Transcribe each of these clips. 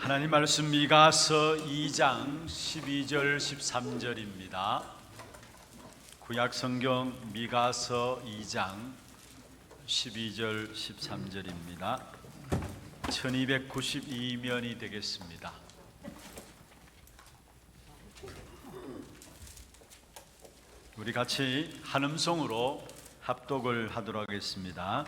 하나님 말씀 미가서 2장 12절 13절입니다. 구약 성경 미가서 2장 12절 13절입니다. 1292면이 되겠습니다. 우리 같이 한음성으로 합독을 하도록 하겠습니다.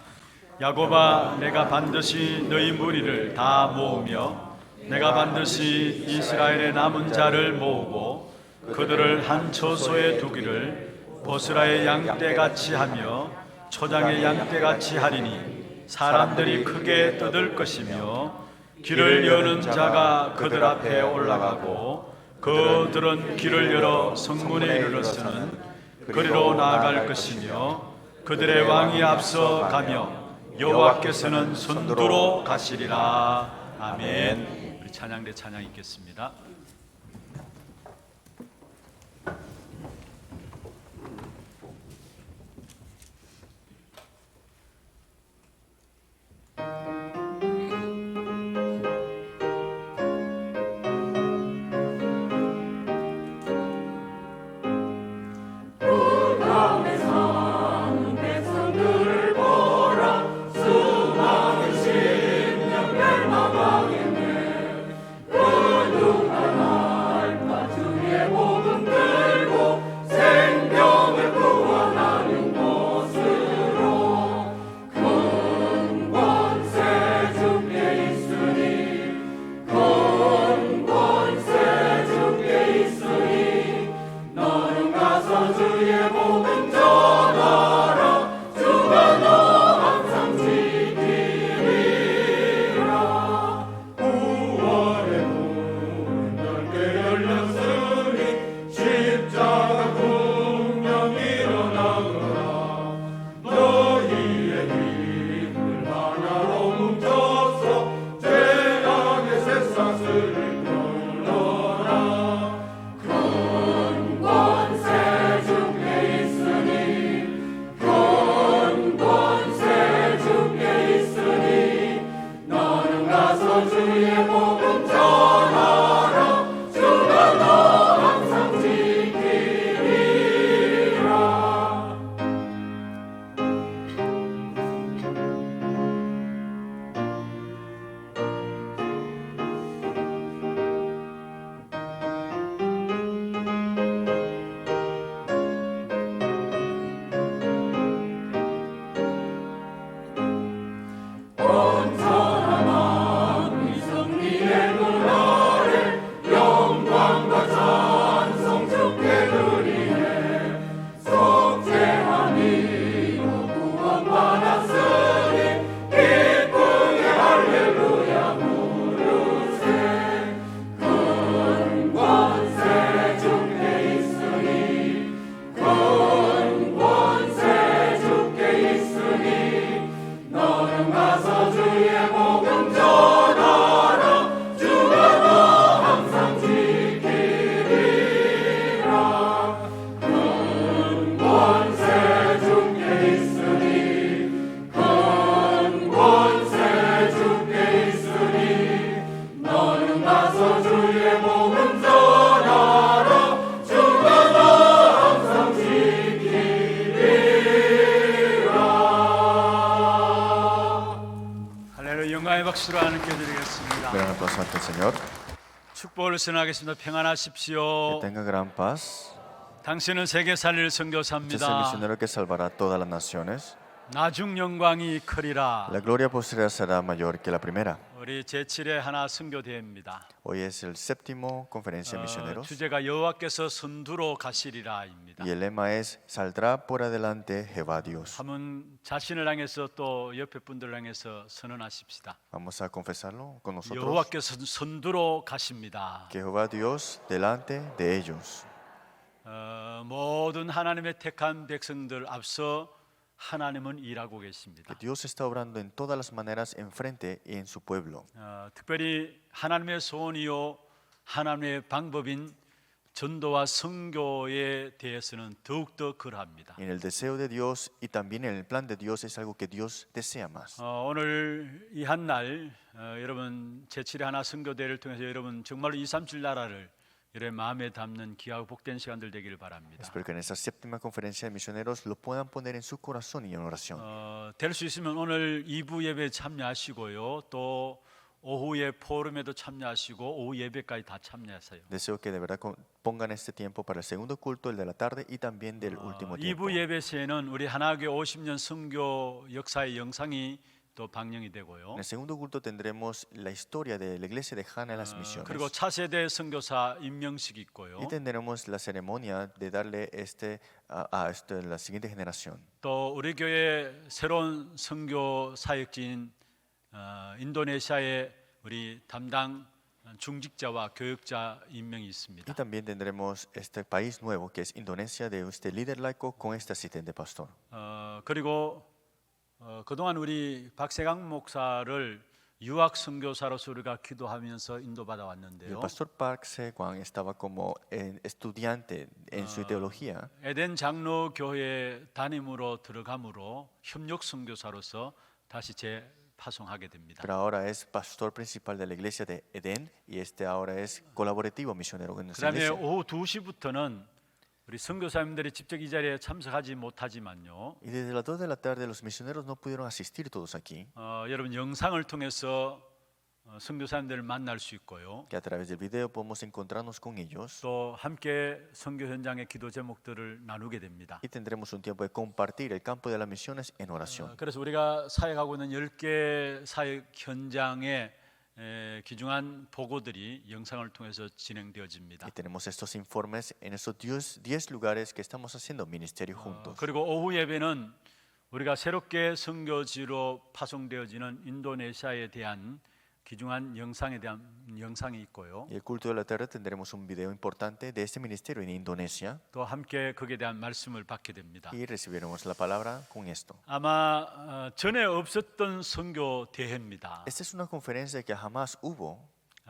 야곱아, 내가 반드시 너희 무리를 다 모으며 내가 반드시 이스라엘의 남은 자를 모으고 그들을 한 처소에 두기를 보스라의 양떼같이 하며 초장의 양떼같이 하리니 사람들이 크게 떠들 것이며 길을 여는 자가 그들 앞에 올라가고 그들은 길을 열어 성문에 이르러서는 그리로 나아갈 것이며 그들의 왕이 앞서 가며 여호와께서는 손두로 가시리라. 아멘. 우리 찬양대 찬양 읽겠습니다. 박수로 하나님께 드리겠습니다. Le aplauso ante el Señor. 축복을 선하겠습니다. 평안하십시오. Que tenga gran paz. 당신은 세계 살릴 Este es el 선교사입니다. misionero que salvará a todas las naciones. 나중 영광이 크리라. La gloria posterior será mayor que la primera. 우리 제7회 하나 선교대회입니다. Hoy es el séptimo conferencia de misioneros. 주제가 여호와께서 선두로 가시리라입니다. Y el lema es saldrá por adelante Jehová Dios. 한번 자신을 향해서 또 옆에 분들을 향해서 선언하십시다. Vamos a confesarlo con nosotros. 여호와께서 선두로 가십니다. Que Jehová Dios delante de ellos. 모든 하나님의 택한 백성들 앞서 하나님은 일하고 계십니다. Que Dios está obrando en todas las maneras enfrente y en su pueblo. 특별히 하나님의 소원이요 하나님의 방법인 전도와 선교에 대해서는 더욱더 그러합니다. En el deseo de Dios y también en el plan de Dios es algo que Dios desea más. 오늘 이 한 날 여러분 제7회 하나 선교대회를 통해서 여러분 정말로 237 나라를 여러분 마음에 담는 귀하고 복된 시간들 되기를 바랍니다. Espero que en esta séptima conferencia de misioneros lo puedan poner en su corazón y en oración. 될 수 있으면 오늘 2부 예배에 참여하시고요. 또 오후에 포럼에도 참여하시고 오후 예배까지 다 참여하세요. Deseo que de verdad pongan este tiempo para el segundo culto, el de la tarde y también del último tiempo. 2부 예배 시에는 우리 하나교회 50년 선교 역사의 영상이 또 방영이 되고요. En el segundo culto tendremos la historia de la iglesia de Hana en las misiones. 그리고 차세대 선교사 임명식이 있고요. Y tendremos la ceremonia de darle la siguiente generación. 또 우리 교회 새로운 선교 사역지인 인도네시아의 우리 담당 중직자와 교육자 임명이 Y 있습니다. también tendremos este país nuevo que es Indonesia de este líder laico con este asistente pastor. 그리고 그동안 우리 박세강 목사를 유학 선교사로서 우리가 기도하면서 인도받아 El 왔는데요. pastor Park Se-kwang estaba como estudiante en su teología. 에덴 장로 교회 담임으로 들어감으로 협력 선교사로서 다시 재파송하게 됩니다. Pero ahora es pastor principal de la iglesia de Edén y este ahora es colaborativo misionero en nuestra 그다음에 iglesia. 오후 2시부터는 우리 선교사님들이 직접 이 자리에 참석하지 못하지만요. Y desde las 2 de la tarde los misioneros no pudieron asistir todos aquí, 여러분 영상을 통해서 선교사님들을 만날 수 있고요. que a través del video podemos encontrarnos con ellos 또 함께 선교 현장의 기도 제목들을 나누게 됩니다. y tendremos un tiempo de compartir el campo de las misiones en oración. 그래서 우리가 사역하고 있는 10개 사역 현장의 귀중한 보고들이 영상을 통해서 진행되어집니다. Y tenemos estos informes en esos 10 lugares que estamos haciendo ministerio juntos. 그리고 오후 예배는 우리가 새롭게 선교지로 파송되어지는 인도네시아에 대한 귀중한 영상에 대한 영상이 있고요. Y el culto de la tarde tendremos un video importante de este ministerio en Indonesia 또 함께 거기에 대한 말씀을 받게 됩니다. y recibiremos la palabra con esto. 아마 전에 없었던 선교 대회입니다. Esta es una conferencia que jamás hubo.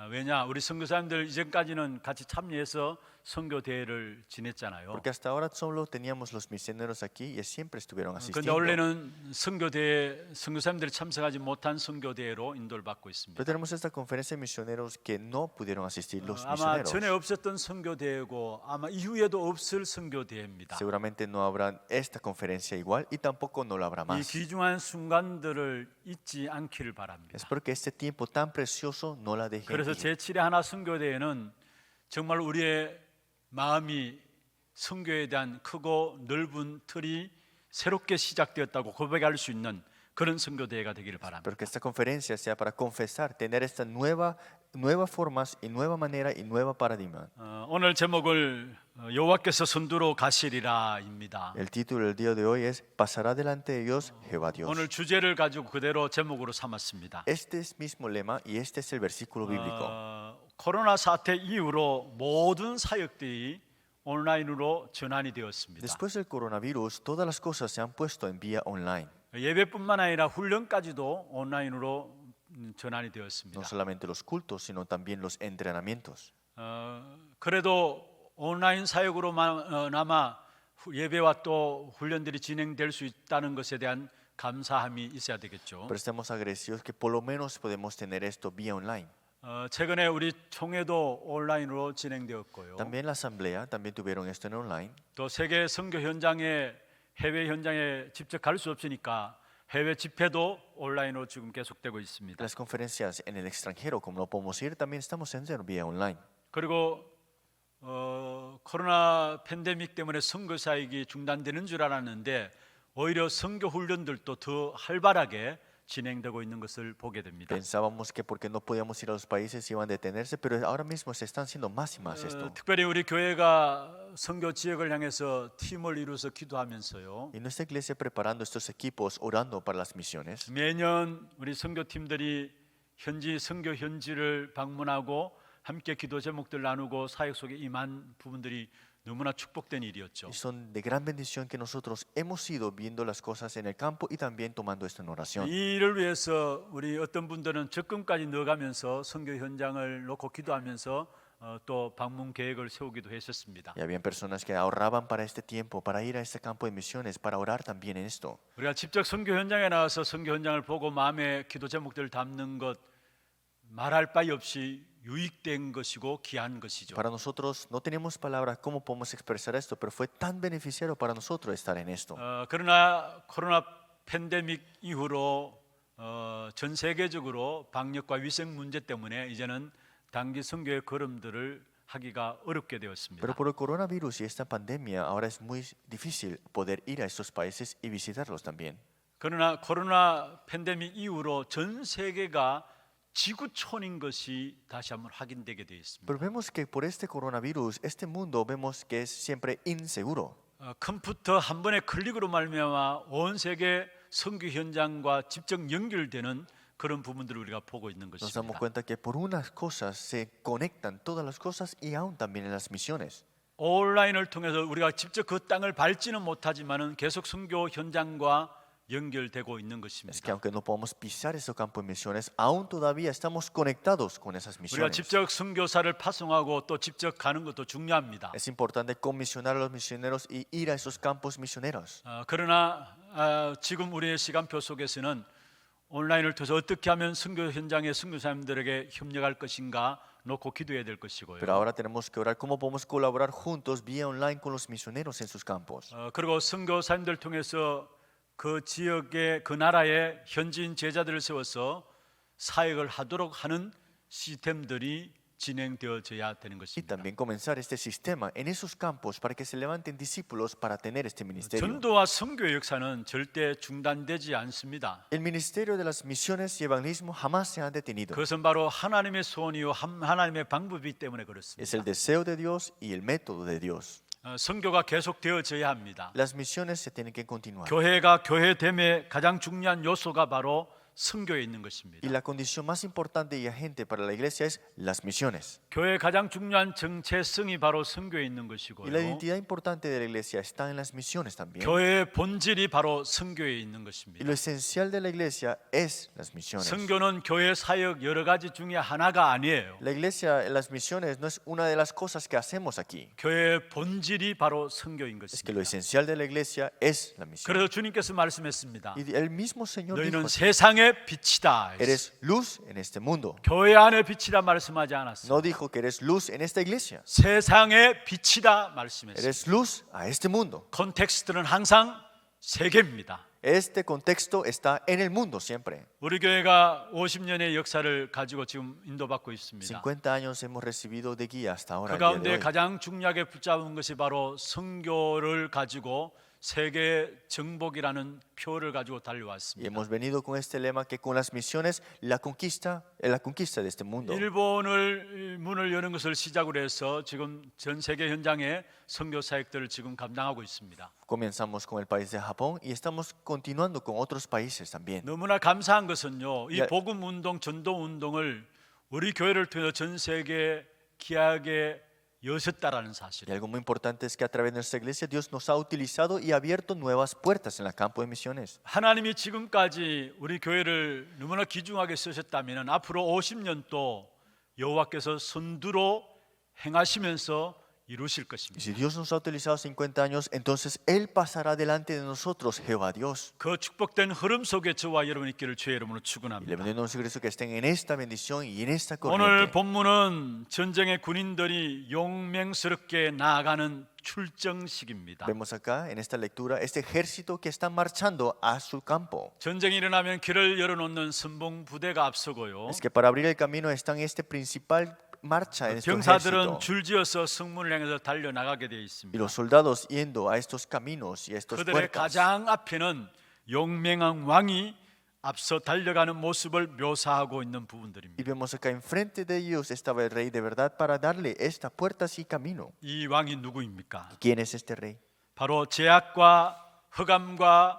왜냐 우리 선교사님들 이전까지는 같이 참여해서 선교 대회를 지냈잖아요. Porque hasta ahora solo teníamos los misioneros aquí y siempre estuvieron 그런데 asistiendo. 원래는 선교 대회 선교사님들이 참석하지 못한 선교 대회로 인도를 받고 있습니다. Pero tenemos esta conferencia de misioneros que no pudieron asistir los 아마 전에 misioneros. 없었던 선교 대회고 아마 이후에도 없을 선교 대회입니다. Seguramente no habrá esta conferencia igual y tampoco no la habrá 이 más. 귀중한 순간들을 잊지 않기를 바랍니다. Espero que este tiempo tan precioso no la dejen 그래서 ir. 제7회 하나 선교 대회는 정말 우리의 마음이 선교에 대한 크고 넓은 틀이 새롭게 시작되었다고 고백할 수 있는 그런 선교 대회가 되기를 바랍니다. Pero que esta conferencia sea para confesar, tener esta nueva formas y nueva manera y nueva paradigma. 오늘 제목을 여호와께서 선두로 가시리라입니다. El título del día de hoy es Pasará delante de Dios Jehová Dios. 오늘 주제를 가지고 그대로 제목으로 삼았습니다. Este es mismo lema y este es el versículo bíblico. 코로나 사태 이후로 모든 사역들이 온라인으로 전환이 되었습니다. Después del coronavirus, todas las cosas se han puesto en vía online. 예배뿐만 아니라 훈련까지도 온라인으로 전환이 되었습니다. No solamente los cultos, sino también los entrenamientos. 그래도 온라인 사역으로나마 예배와 또 훈련들이 진행될 수 있다는 것에 대한 감사함이 있어야 되겠죠. Pero estamos agradecidos que por lo menos podemos tener esto vía online. 최근에 우리 총회도 온라인으로 진행되었고요. También la asamblea también tuvieron esto en online. 또 세계 선교 현장에 해외 현장에 직접 갈 수 없으니까 해외 집회도 온라인으로 지금 계속되고 있습니다. Las conferencias en el extranjero, como no podemos ir, también estamos haciendo vía online. 그리고 코로나 팬데믹 때문에 선교 사역이 중단되는 줄 알았는데 오히려 선교 훈련들도 더 활발하게 진행되고 있는 것을 보게 됩니다. Pensábamos que porque no podíamos ir a los países iban a detenerse, pero ahora mismo se están haciendo más y más esto. 특별히 우리 교회가 선교 지역을 향해서 팀을 이루어서 기도하면서요. Y nuestra iglesia preparando estos equipos, orando para las misiones. 매년 우리 선교팀들이 현지 선교 현지를 방문하고 함께 기도 제목들 나누고 사역 속에 임한 부분들이 너무나 축복된 일이었죠. Y son de gran bendición que nosotros hemos ido viendo las cosas en el campo y también tomando esto en oración. 이 일을 위해서 우리 어떤 분들은 적금까지 넣어가면서 선교 현장을 놓고 기도하면서 또 방문 계획을 세우기도 했었습니다. Y habían personas que ahorraban para este tiempo, para ir a este campo de misiones, para orar también en esto. 우리가 직접 선교 현장에 나와서 선교 현장을 보고 마음의 기도 제목들을 담는 것 말할 바위 없이 유익된 것이고 귀한 것이죠. Para nosotros no tenemos palabras cómo podemos expresar esto, pero fue tan beneficiario para nosotros estar en esto. 그러나 코로나 팬데믹 이후로 전 세계적으로 방역과 위생 문제 때문에 이제는 단기 선교의 걸음들을 하기가 어렵게 되었습니다. Pero por el coronavirus y esta pandemia ahora es muy difícil poder ir a estos países y visitarlos también. 그러나 코로나 팬데믹 이후로 전 세계가 지구촌인 것이 다시 한번 확인되게 되어 있습니다. Pero vemos que por este coronavirus, este mundo vemos que es siempre inseguro. 컴퓨터 한 번의 클릭으로 말미암아 온 세계 선교 현장과 직접 연결되는 그런 부분들을 우리가 보고 있는 Nos damos 것입니다. cuenta que por unas cosas se conectan todas las cosas y aún también en las misiones. 온라인을 통해서 우리가 직접 그 땅을 밟지는 못하지만은 계속 선교 현장과 연결되고 있는 Es que 것입니다. aunque no podamos pisar ese campo de misiones, aún todavía estamos conectados con esas 우리가 misiones. 직접 선교사를 파송하고 또 직접 가는 것도 중요합니다. Es importante comisionar a los misioneros y ir a esos campos misioneros. 그러나 지금 우리의 시간표 속에서는 온라인을 통해서 어떻게 하면 선교 현장의 선교사님들에게 협력할 것인가 놓고 기도해야 될 것이고요. Pero ahora tenemos que orar cómo podemos colaborar juntos vía online con los misioneros en sus campos. 그리고 선교사님들 통해서 그 지역의 그 나라의 현지인 제자들을 세워서 사역을 하도록 하는 시스템들이 진행되어져야 되는 Y 것입니다. también comenzar este sistema en esos campos para que se levanten discípulos para tener este ministerio. 전도와 선교의 역사는 절대 중단되지 않습니다. El ministerio de las misiones y evangelismo jamás se ha detenido. 그것은 바로 하나님의 소원이요 하나님의 방법이기 때문에 Es 그렇습니다. el deseo de Dios y el método de Dios. 선교가 계속되어져야 합니다. Las misiones se tienen que continuar. 교회가 교회됨의 가장 중요한 요소가 바로 선교에 있는 것입니다. Y la condición más importante y agente para la iglesia es las misiones. 교회의 가장 중요한 정체성이 바로 선교에 있는 Y la 것이고요. identidad importante de la iglesia está en las misiones también. 교회의 본질이 바로 선교에 있는 Y 것입니다. lo esencial de la iglesia es las misiones. 선교는 교회 사역 여러 가지 중에 하나가 아니에요. La iglesia, las misiones no es una de las cosas que hacemos aquí. 교회의 본질이 바로 선교인 Es que lo 것입니다. esencial de la iglesia es la misión. 그래서 주님께서 말씀했습니다. Y el mismo Señor dijo, 너희는 세상의 빛이다. eres luz en este mundo. 교회 안에 빛이다 말씀하지 않았어요. No dijo que eres luz en esta iglesia. 세상의 빛이다 말씀했어요. Eres luz a este mundo. 콘텍스트는 항상 세계입니다. Este contexto está en el mundo siempre. 우리 교회가 50년의 역사를 가지고 지금 인도받고 있습니다. 50 años hemos recibido de guía hasta ahora. 그 el día de 가운데 hoy. 가장 중요하게 붙잡은 것이 바로 선교를 가지고 세계 정복이라는 표를 가지고 Y 달려왔습니다. hemos venido con este lema que con las misiones la conquista de este mundo. 일본을 문을 여는 것을 시작으로 해서 지금 전 세계 현장에 선교 사역들을 지금 감당하고 있습니다. Comenzamos con el país de Japón y estamos continuando con otros países también. 너무나 감사한 것은요, 이 야- 복음 운동, 전도 운동을 우리 교회를 통해서 전 세계 기하게 여셨다라는 Y 사실. algo muy importante es que a través de nuestra iglesia Dios nos ha utilizado y abierto nuevas puertas en el campo de misiones. 하나님이 지금까지 우리 교회를 너무나 귀중하게 쓰셨다면 앞으로 50년도 여호와께서 선두로 행하시면서 이루실 Y 것입니다. si Dios nos ha utilizado 50 años, entonces Él pasará delante de nosotros, Jehová Dios. 그 축복된 흐름 속에 저와 여러분 있기를 주의 이름으로 Y le 축원합니다. pedimos a Cristo que estén en esta bendición y en esta 오늘 corriente. 본문은 전쟁의 군인들이 용맹스럽게 나아가는 출정식입니다. Vemos acá en esta lectura este ejército que está marchando a su campo. 전쟁이 일어나면 길을 열어놓는 선봉 부대가 앞서고요. Es que para abrir el camino están este principal marcha en este 병사들은 ejército. 줄지어서 성문을 향해서 달려 나가게 되어 Y 있습니다. los soldados yendo a estos caminos y a estas 그들의 puertas. 가장 앞에는 용맹한 왕이 앞서 달려가는 모습을 묘사하고 있는 Y 부분들입니다. vemos acá enfrente de ellos estaba el rey de verdad para darle estas puertas y camino. 이 왕이 누구입니까? ¿Quién es este rey? 바로 제약과 흑암과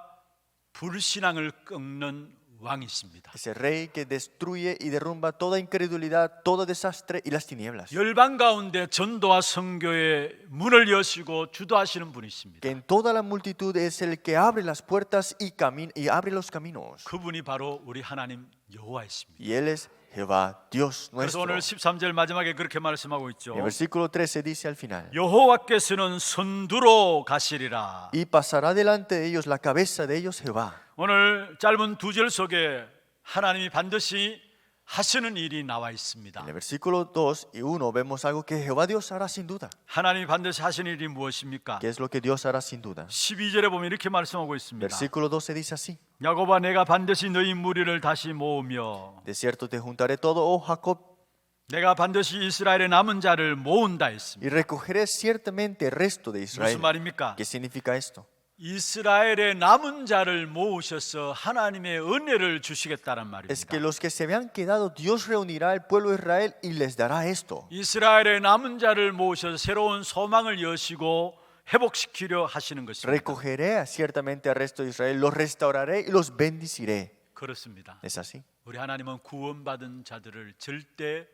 불신앙을 꺾는 왕이십니다. Ese rey que destruye y derrumba toda incredulidad, todo desastre y las tinieblas. 열방 가운데 전도와 선교의 문을 여시고 주도하시는 분이십니다. Que en toda la multitud es el que abre las puertas y abre los caminos. 그분이 바로 우리 하나님 여호와이십니다. Y él es Jehová Dios 그래서 nuestro. 오늘 13절 마지막에 그렇게 말씀하고 있죠. En el versículo 13 dice al final, 여호와께서는 선두로 가시리라. y pasará delante de ellos la cabeza de ellos Jehová. 오늘 짧은 두 절 속에 하나님이 반드시 하시는 일이 나와 있습니다. En el versículo 2 y 1 vemos algo que Jehová Dios hará sin duda. 하나님이 반드시 하시는 일이 무엇입니까? ¿Qué es lo que Dios hará sin duda? 12절에 보면 이렇게 말씀하고 있습니다. Versículo 12 dice así, 야곱아 내가 반드시 너희 무리를 다시 모으며 de cierto te juntaré todo, oh Jacob, 내가 반드시 이스라엘의 남은 자를 모은다 했습니다. y recogeré ciertamente el resto de 무슨 Israel. 말입니까? ¿Qué significa esto? 이스라엘의 남은 자를 모으셔서 하나님의 은혜를 주시겠다는 Es que 말입니다. los que se habían quedado, Dios reunirá al pueblo de Israel y les dará esto. 이스라엘의 남은 자를 모으셔서 새로운 소망을 여시고 회복시키려 하시는 것입니다. Recogeré ciertamente al resto de Israel, los restauraré y los bendiciré. 그렇습니다. ¿Es así? 우리 하나님은 구원받은 자들을 절대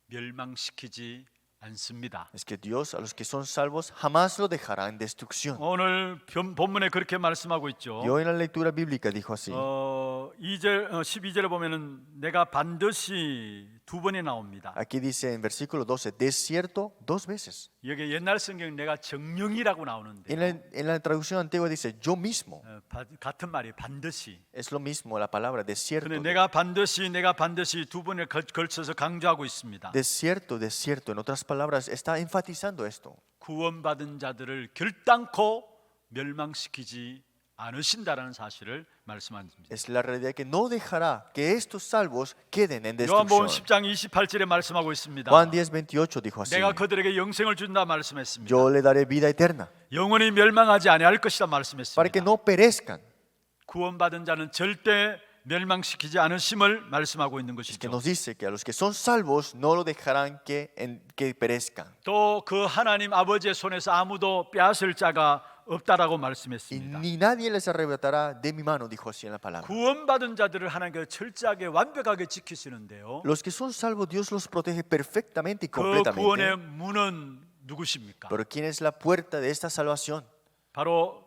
멸망시키지 않습니다. Es que Dios a los que son salvos jamás lo dejará en destrucción. 오늘 본문에 그렇게 말씀하고 있죠. Y hoy en la lectura bíblica dijo así. 12절에 보면은 내가 반드시 두 번이 나옵니다. Aquí dice en versículo 12, de cierto dos veces. 여기 옛날 성경 내가 정령이라고 나오는데 En la traducción antigua dice yo mismo. 같은 말이 반드시. Es lo mismo la palabra de cierto. 근데 내가 반드시 두 번에 걸쳐서 강조하고 있습니다. De cierto, de cierto. En otras palabras, está enfatizando esto. 구원받은 자들을 결단코 멸망시키지 않으신다라는 사실을 말씀합니다. Es la realidad que no dejará que estos salvos queden en 요한복음 destrucción. 10장 28절에 말씀하고 있습니다. Juan 10:28 dijo así. 내가 그들에게 영생을 준다 말씀했습니다. Yo le daré vida eterna 영원히 멸망하지 아니할 것이다 para que 말씀했습니다. no perezcan. 구원받은 자는 절대 멸망시키지 않으심을 말씀하고 있는 Es que 것이죠. nos dice que a los que son salvos no lo dejarán que perezcan. 또 그 하나님 아버지의 손에서 아무도 빼앗을 자가 없다라고 Y 말씀했습니다. ni nadie les arrebatará de mi mano, dijo así en la palabra. 구원받은 자들을 하나님께서 철저하게 완벽하게 지키시는데요. Los que son salvos, Dios los protege perfectamente y 그 completamente. 구원의 문은 누구십니까? Pero ¿quién es la puerta de esta salvación? 바로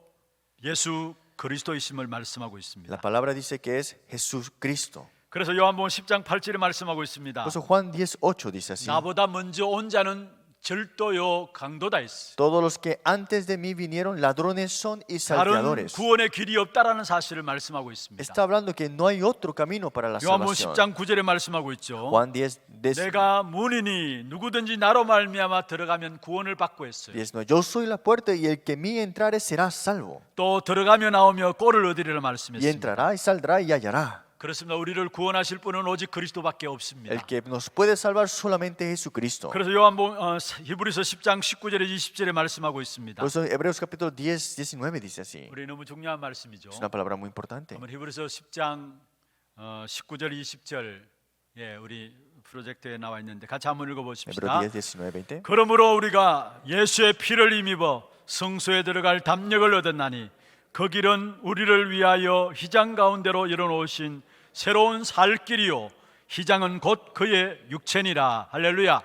예수 그리스도이심을 말씀하고 La 있습니다. palabra dice que es Jesucristo. 그래서 요한복음 10장 8절에 말씀하고 있습니다. Por eso Juan 10:8 dice así. 나보다 먼저 온 자는 절도요 강도다 했어. Todos los que antes de mí vinieron ladrones son y 다른 salteadores. 구원의 길이 없다라는 사실을 말씀하고 있습니다. Está hablando que no hay otro camino para la 요한복음 salvación. 10장 9절에 말씀하고 있죠. Juan 10:19. 내가 문이니 누구든지 나로 말미암아 들어가면 구원을 받고 했어요. Yo soy la puerta y el que en mí entrare será salvo. 또 들어가며 나오며 꼴을 얻으리라 Y 말씀했습니다. entrará y saldrá y hallará. 그렇습니다. 우리를 구원하실 분은 오직 그리스도밖에 없습니다. El que nos puede salvar solamente es Jesucristo. 그래서 히브리서 10장 19절에 20절에 말씀하고 있습니다. Por eso Hebreos capítulo 10:19 dice así. 우리 너무 중요한 말씀이죠. Es una palabra muy importante. 한번 히브리서 10장 19절 20절 우리 프로젝트에 나와 있는데 같이 한번 읽어 보십시다. Hebreos 10:19-20. 그러므로 우리가 예수의 피를 힘입어 성소에 들어갈 담력을 얻었나니 그 길은 우리를 위하여 휘장 가운데로 열어놓으신 새로운 살 길이요 휘장은 곧 그의 육체니라. 할렐루야.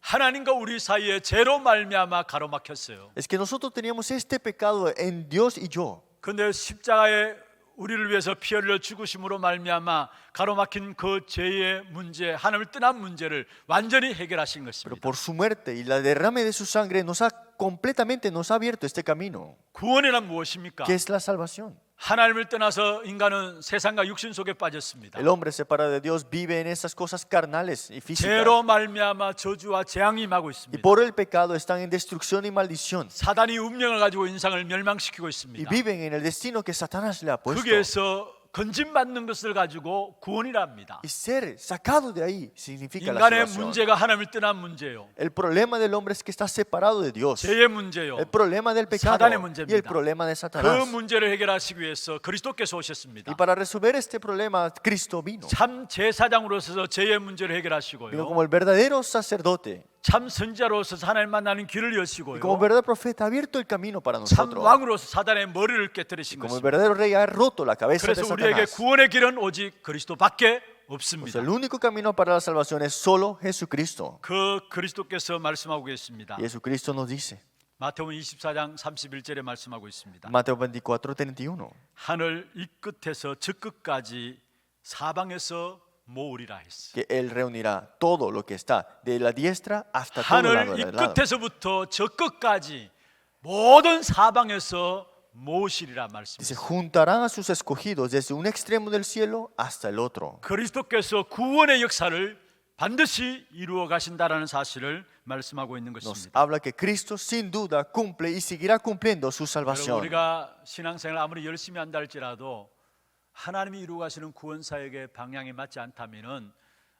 하나님과 우리 사이에 죄로 말미암아 가로막혔어요. Es que nosotros teníamos este pecado en Dios y yo. 그런데 십자가에 우리를 위해서 피 흘려 죽으심으로 말미암아 가로막힌 그 죄의 문제, 하나님을 떠난 문제를 완전히 해결하신 Pero 것입니다. por su muerte y la derrame de su sangre nos ha abierto este camino. 구원이란 무엇입니까? ¿Qué es la salvación? 하나님을 떠나서 인간은 세상과 육신 속에 빠졌습니다. El hombre separado de Dios vive en esas cosas carnales y físicas. 죄로 말미암아 저주와 재앙이 임하고 Y 있습니다. por el pecado están en destrucción y maldición. 사단이 운명을 가지고 인상을 멸망시키고 Y 있습니다. viven en el destino que Satanás le ha puesto. 거기에서 건진받는 것을 가지고 구원이라 합니다. Y ser sacado de ahí significa la 인간의 salvación. 문제가 하나님을 떠난 문제요. El problema del hombre es que está separado de Dios. 죄의 문제요. El problema del pecado 사단의 y 문제입니다. el problema de 그 Satanás. 문제를 해결하시기 위해서 그리스도께서 오셨습니다. Y para resolver este problema, Cristo vino. 참 제사장으로서 죄의 문제를 Vino 해결하시고요. como el verdadero sacerdote. 참 선지자로서 하나님 만나는 길을 Y 여시고요. como verdadero profeta ha abierto el camino para 참 nosotros. 왕으로서 사단의 머리를 깨뜨리신 Como el 것입니다. verdadero rey ha roto la cabeza de 그래서 우리에게 Satanás. 구원의 길은 오직 그리스도밖에 Pues 없습니다. el único camino para la salvación es solo Jesucristo. 그 그리스도께서 말씀하고 계십니다. Y Jesucristo nos dice, 마태복음 24장 31절에 말씀하고 있습니다. Mateo 24:31. 하늘 이 끝에서 저 끝까지 사방에서 모으리라 했어요. que Él reunirá todo lo que está, de la diestra hasta todo lado 하늘 이 del lado. 끝에서부터 저 끝까지 모든 사방에서 모으시리라 Dice, 말씀했어요. juntarán a sus escogidos desde un extremo del cielo hasta el otro. 그리스도께서 구원의 역사를 반드시 이루어 가신다라는 사실을 말씀하고 있는 Nos 것입니다. habla que Cristo sin duda cumple y seguirá cumpliendo su 여러분, salvación. 우리가 신앙생활 아무리 열심히 한다 할지라도 하나님이 이루어 가시는 구원 사역의 방향에 맞지 않다면은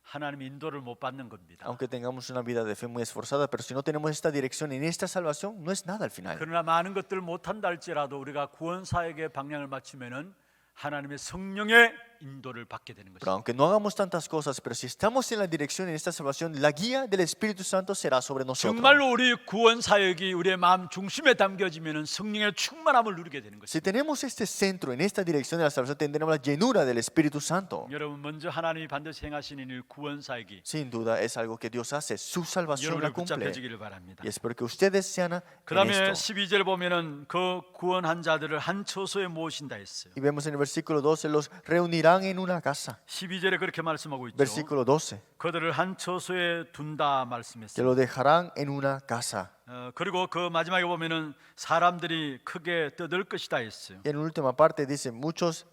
하나님의 인도를 못 받는 겁니다. Aunque tengamos una vida de fe muy esforzada, pero si no tenemos esta dirección en esta salvación, no es nada al final. 그러나 많은 것들을 못 한다 할지라도 우리가 구원 사역의 방향을 맞추면은 하나님의 성령의 인도를 받게 되는 Pero 것입니다. aunque no hagamos tantas cosas, pero si estamos en la dirección en esta salvación, la guía del Espíritu Santo será sobre nosotros. 정말로 우리 구원 사역이 우리의 마음 중심에 담겨지면은 성령의 충만함을 누리게 되는 Si 것입니다. tenemos este centro en esta dirección de la salvación, tendremos la llenura del Espíritu Santo. 여러분, 먼저 하나님이 반드시 행하시는 일 구원 사역이 Sin duda es algo que Dios hace, su salvación la 여러분을 cumple. 붙잡혀지기를 바랍니다. Y espero que ustedes sean en 그다음에 esto. 12절 보면은 그 구원한 자들을 한 처소에 모으신다 했어요. Y vemos en el versículo 12, los reunirán en una casa. 12절에 그렇게 말씀하고 있죠. Versículo 12, 그들을 한 처소에 둔다 que 말씀했어요. lo dejarán en una casa. 그리고 그 마지막에 보면은 사람들이 크게 떠들 것이다 했어요. Y en la última parte dice, muchos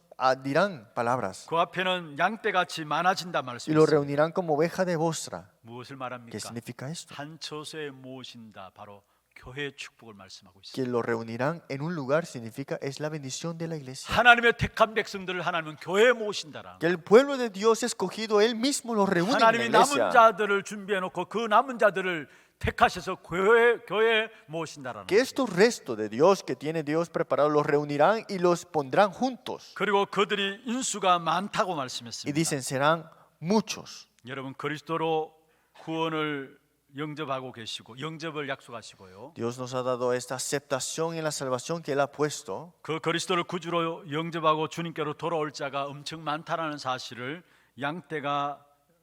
dirán palabras 그 앞에는 양떼같이 많아진다 y lo 말씀했어요. reunirán como oveja de vostra. 무엇을 ¿Qué 말합니까? significa esto? 한 처소에 모으신다. 바로 교회의 축복을 말씀하고 있어요. Que lo reunirán en un lugar significa es la bendición de la iglesia. 하나님의 택한 백성들을 하나님은 교회에 모으신다라. Que el pueblo de Dios escogido, Él mismo los reúne en la 하나님이 남은 iglesia. 자들을 준비해 놓고 그 남은 자들을 택하셔서 교회에 모으신다라는 Que 거예요. estos restos de Dios que tiene Dios preparado los reunirán y los pondrán juntos. 그리고 그들이 인수가 많다고 Y 말씀했습니다. dicen, serán muchos. 여러분, 그리스도로 구원을 영접하고 계시고 영접을 약속하시고요. Dios nos ha dado esta aceptación en la salvación que Él ha puesto. 그 그리스도를 구주로 영접하고 주님께로 돌아올 자가 엄청 많다라는 사실을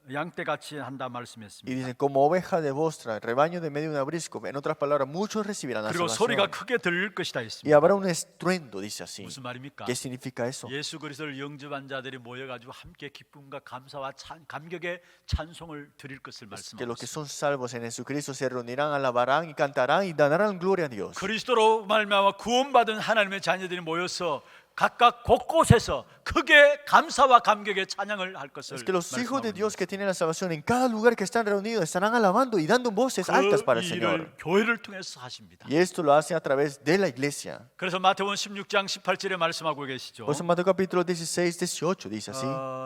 양떼같이 한다 Y 말씀했습니다. dicen, como oveja de vostra, el rebaño de medio de un abrisco. En otras palabras, muchos recibirán la 그리고 소리가 salvación. 크게 들릴 것이다 Y 했습니다. habrá un estruendo, dice así. 무슨 말입니까? ¿Qué significa eso? 예수 그리스도를 영접한 자들이 모여가지고 함께 기쁨과 감사와 감격의 찬송을 드릴 것을 Que los 말씀하고 que 있습니다. son salvos en Jesucristo se reunirán, alabarán y cantarán y darán gloria a Dios. 그리스도로 말미암아 구원받은 하나님의 자녀들이 모여서 각각 곳곳에서 크게 감사와 감격의 찬양을 할 것을 Es que los hijos de 말씀하고 Dios 있습니다. que tienen la salvación en cada lugar que están reunidos estarán alabando y dando voces altas para 그 el Señor. 일을 교회를 통해서 하십니다. Y esto lo hacen a través de la iglesia. 그래서 마태복음 16장 18절에 말씀하고 계시죠. Por eso Mateo capítulo 16, 18 dice así,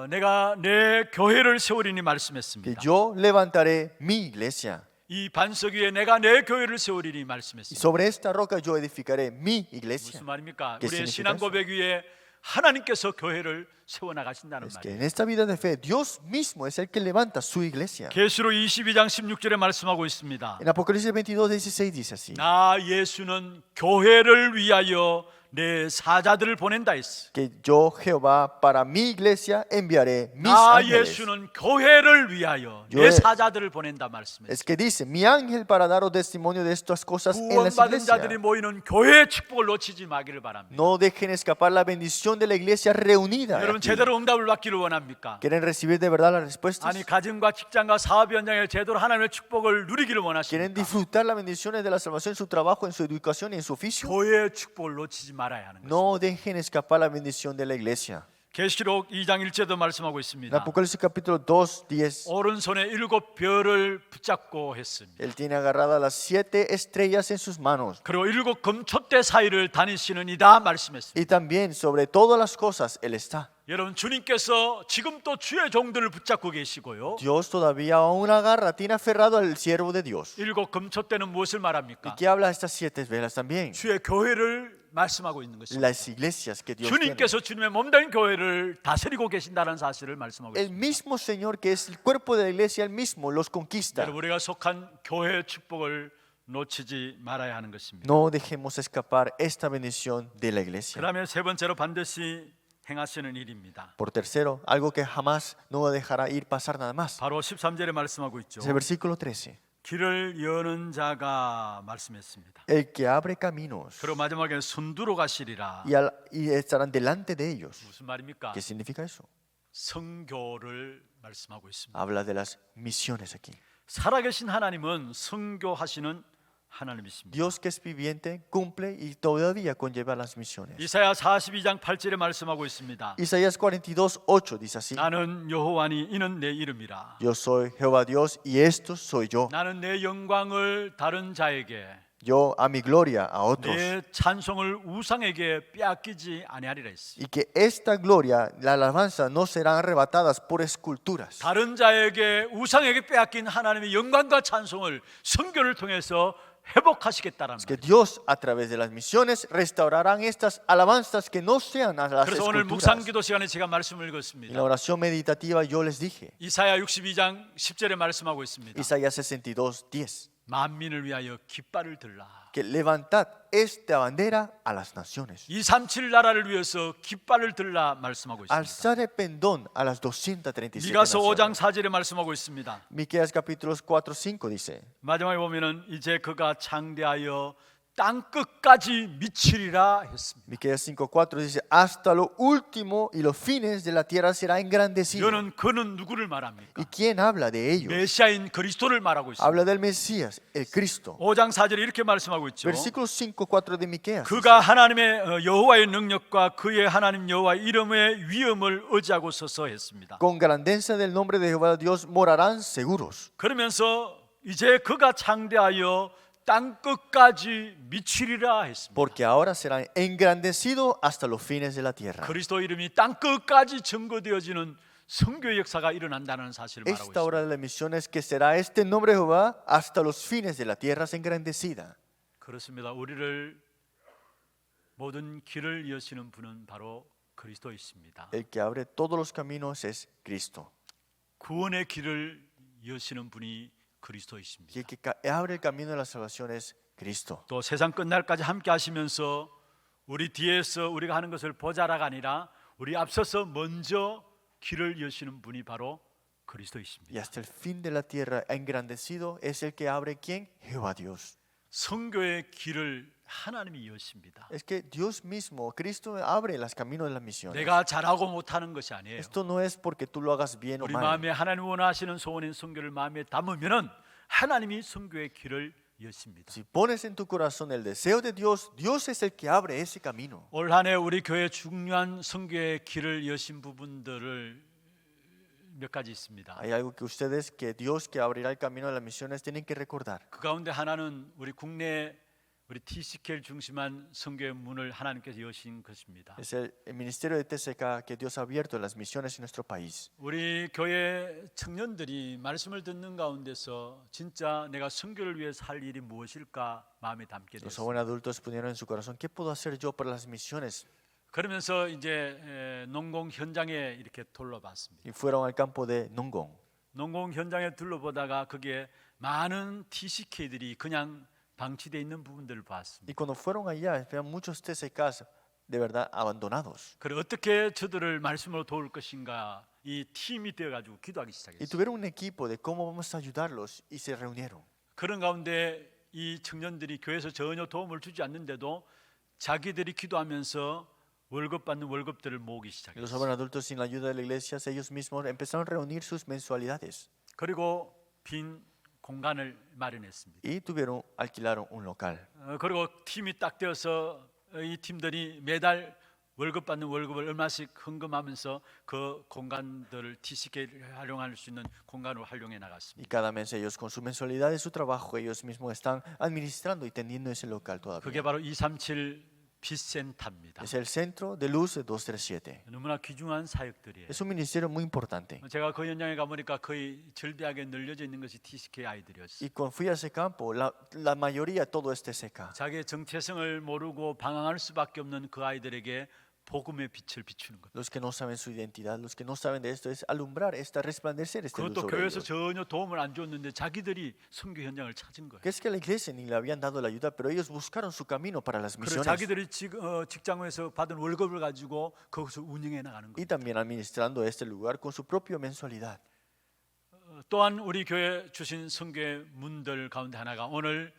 내가 내 교회를 세우리니 que 말씀했습니다. yo levantaré mi iglesia. 이 반석 위에 내가 내 교회를 세우리니 Y 말씀했습니다. sobre esta roca yo edificaré mi iglesia. 무슨 말입니까? ¿Qué 우리의 significa 신앙 eso? 고백 위에 하나님께서 교회를 세워 나가신다는 Es que 말이에요. en esta vida de fe, Dios mismo es el que levanta su iglesia. 계시록 22장 16절에 말씀하고 있습니다. En Apocalipsis 22, 16 dice así, 나 예수는 교회를 위하여 내 사자들을 보낸다 했어. que yo Jehová para mi iglesia enviaré mis 나 ángeles. 예수는 교회를 위하여 내 교회- 사자들을 보낸다 말씀했어요. Es que dice, mi ángel para daros testimonio de estas cosas en las 구원받은 자들이 iglesias. 모이는 교회의 축복을 놓치지 마기를 바랍니다. No dejen escapar la bendición de la iglesia reunida. 여러분 aquí. 제대로 응답을 받기를 원합니까? ¿Quieren recibir de verdad las respuestas? 아니 가정과 직장과 사업 현장에 제대로 하나님의 축복을 누리기를 ¿Quieren 원하십니까? disfrutar las bendiciones de la salvación en su trabajo, en su educación y en su oficio? 교회의 축복을 놓치지 말아야 하는 거죠. No dejen escapar la bendición de la iglesia. 계시록 2장 1절도 말씀하고 En 있습니다. Apocalipsis capítulo 2, 10, 오른손에 7 별을 붙잡고 했습니다. él tiene agarradas las 7 estrellas en sus manos. 그리고 7 금촛대 사이를 다니시는 이다 말씀했습니다. Y también sobre todas las cosas él está. 여러분 주님께서 지금 또 주의 종들을 붙잡고 계시고요. Dios todavía aún agarra, tiene aferrado al siervo de Dios. 7 금촛대는 무엇을 ¿Y 말합니까? qué habla estas 7 velas también? 주의 교회를 말씀하고 있는 것입니다. Las iglesias que Dios tiene. 주님께서 주님의 몸된 교회를 다스리고 계신다는 사실을 말씀하고 El 있습니다. mismo Señor que es el cuerpo de la iglesia, él mismo los conquista. 여러분 우리가 속한 교회의 축복을 놓치지 말아야 하는 것입니다. No dejemos escapar esta bendición de la iglesia. 그다음에 세 번째로 반드시 행하시는 일입니다. Por tercero, algo que jamás no dejará ir pasar nada más. 바로 13절에 말씀하고 있죠. Es el versículo 13. 길을 여는 자가 말씀했습니다. El que abre caminos 그리고 마지막에 손두로 가시리라. y estarán delante de ellos. 무슨 말입니까? ¿Qué significa eso? 선교를 말씀하고 있습니다. Habla de las misiones aquí. 살아계신 하나님은 선교하시는 하나님이십니다. Dios que es viviente cumple y todavía conlleva las misiones. 이사야 42장 8절에 말씀하고 있습니다. Isaías 42:8 dice así: 나는 여호와니 이는 내 이름이라. Yo soy Jehová Dios y esto soy yo. 나는 내 영광을 다른 자에게 Yo a mi gloria a otros. 내 찬송을 우상에게 빼앗기지 아니하리라 했습니다. Y que esta gloria, la alabanza, no serán arrebatadas por esculturas. 다른 자에게 우상에게 빼앗긴 하나님의 영광과 찬송을 선교를 통해서 회복하시겠다라는 Es que 말이에요. Dios a través de las misiones restaurarán estas alabanzas que no sean a las 그래서 오늘 esculturas. 묵상기도 시간에 제가 말씀을 En 읽었습니다. la oración meditativa yo les dije, 이사야 62장 10절에 말씀하고 있습니다. Isaías 62:10, 만민을 위하여 깃발을 들라. que levantad esta bandera a las naciones. 237 나라를 위해서 깃발을 들라 말씀하고 있습니다. Alzar el pendón a las 237 미가서 5장 naciones. 4절에 말씀하고 있습니다. Miqueas capítulos 4:5 dice, 마지막에 보면은 이제 그가 창대하여 땅 끝까지 미치리라 했습니다. Miqueas 5:4 dice, hasta lo último y los fines de la tierra será engrandecido. 그는 누구를 말합니까? ¿Y quién habla de ellos? 메시아인 그리스도를 말하고 있습니다. Habla del Mesías, el Cristo. 5장 4절에 이렇게 말씀하고 있죠. Versículo 5:4 de Miqueas. 그가 하나님의 여호와의 능력과 그의 하나님 여호와 이름의 위엄을 의지하고 서서 했습니다. Con grandeza del nombre de Jehová Dios morarán seguros. 그러면서 이제 그가 창대하여 땅 끝까지 미치리라 했습니다. Porque ahora serán engrandecidos hasta los fines de la tierra. 그리스도 이름이 땅 끝까지 증거되어지는 선교의 역사가 일어난다는 사실을 말하고 Esta hora 있습니다. de la misión es que será este nombre de Jehová hasta los fines de la tierra es engrandecida. 그렇습니다. 우리를 모든 길을 여시는 분은 바로 그리스도이십니다. El que abre todos los caminos es Cristo. 구원의 길을 여시는 분이 Y 그리스도이십니다. el que abre el camino de la salvación es Cristo. 또 세상 끝날까지 함께 하시면서 우리 뒤에서 우리가 하는 것을 보자라가 아니라 우리 앞서서 먼저 길을 여시는 분이 바로 Y 그리스도이십니다. hasta el fin de la tierra engrandecido es el que abre ¿quién? Jehová Dios. 선교의 길을 하나님이 여십니다. Es que Dios mismo, Cristo abre los caminos de las misiones. 내가 잘하고 못하는 것이 아니에요. Esto no es porque tú lo hagas bien o 우리 mal. 마음에 하나님 원하시는 소원인 선교를 마음에 담으면은 하나님이 선교의 길을 여십니다. Si pones en tu corazón el deseo de Dios, Dios es el que abre ese camino. 올 한 해 우리 교회 중요한 선교의 길을 여신 부분들을 몇 가지 있습니다. Hay algo que ustedes, que Dios que abrirá el camino de las misiones, tienen que recordar. 그 가운데 하나는 우리 국내 우리 TCK를 중심한 선교의 문을 하나님께서 여신 것입니다. Es el ministerio de TCK que Dios ha abierto en las misiones en nuestro país. 우리 교회 청년들이 말씀을 듣는 가운데서 진짜 내가 선교를 위해서 할 일이 무엇일까 마음에 담게 Los 됐습니다. jóvenes adultos pusieron en su corazón, ¿qué puedo hacer yo para las misiones? 그러면서 이제 농공 현장에 이렇게 둘러봤습니다. Y fueron al campo de Nongong. 농공 현장에 둘러보다가 거기에 많은 TCK들이 그냥 방치되어 있는 부분들을 Y 봤습니다. cuando fueron allá, vean muchos TCKs de verdad abandonados. 그래 어떻게 저들을 말씀으로 도울 것인가 이 팀이 되어 가지고 기도하기 Y 시작했어요. tuvieron un equipo de cómo vamos a ayudarlos y se reunieron. 그런 가운데 이 청년들이 교회에서 전혀 도움을 주지 않는데도 자기들이 기도하면서 월급 받는 월급들을 모으기 Y los 시작했어요. jóvenes adultos sin la ayuda de la iglesia, ellos mismos empezaron a reunir sus mensualidades 그리고 빈 공간을 마련했습니다. y alquilaron un local. 그리고 팀이 딱 되어서 이 팀들이 매달 월급 받는 월급을 얼마씩 헌금하면서 그 공간들을 TCK를 활용할 수 있는 공간으로 활용해 Y 나갔습니다. cada mes ellos con su mensualidad de su trabajo, ellos mismos están administrando y teniendo ese local 그게 todavía. 바로 237 빛센터입니다. Es el centro de luz de 237. 너무나 귀중한 사역들이에요. Es un ministerio muy importante. 제가 그 현장에 가보니까 거의 절대하게 널려져 있는 것이 TCK 아이들이었어요. Y cuando fui a ese campo, la mayoría todo es TCK. 자기의 정체성을 모르고 방황할 수밖에 없는 그 아이들에게 복음의 빛을 비추는 것. Los que no saben su identidad, los que no saben de esto, es alumbrar, resplandecer este luz 그것도 sobre 교회에서 ellos. 전혀 도움을 안 줬는데 자기들이 선교 현장을 찾은 거예요. Que es que la iglesia ni le habían dado la ayuda, pero ellos buscaron su camino para las 그래서 misiones. 자기들이 직장에서 받은 월급을 가지고 거기서 운영해 나가는 Y 거예요. también administrando este lugar con su propia mensualidad. 또한 우리 교회 주신 선교의 문들 가운데 하나가 오늘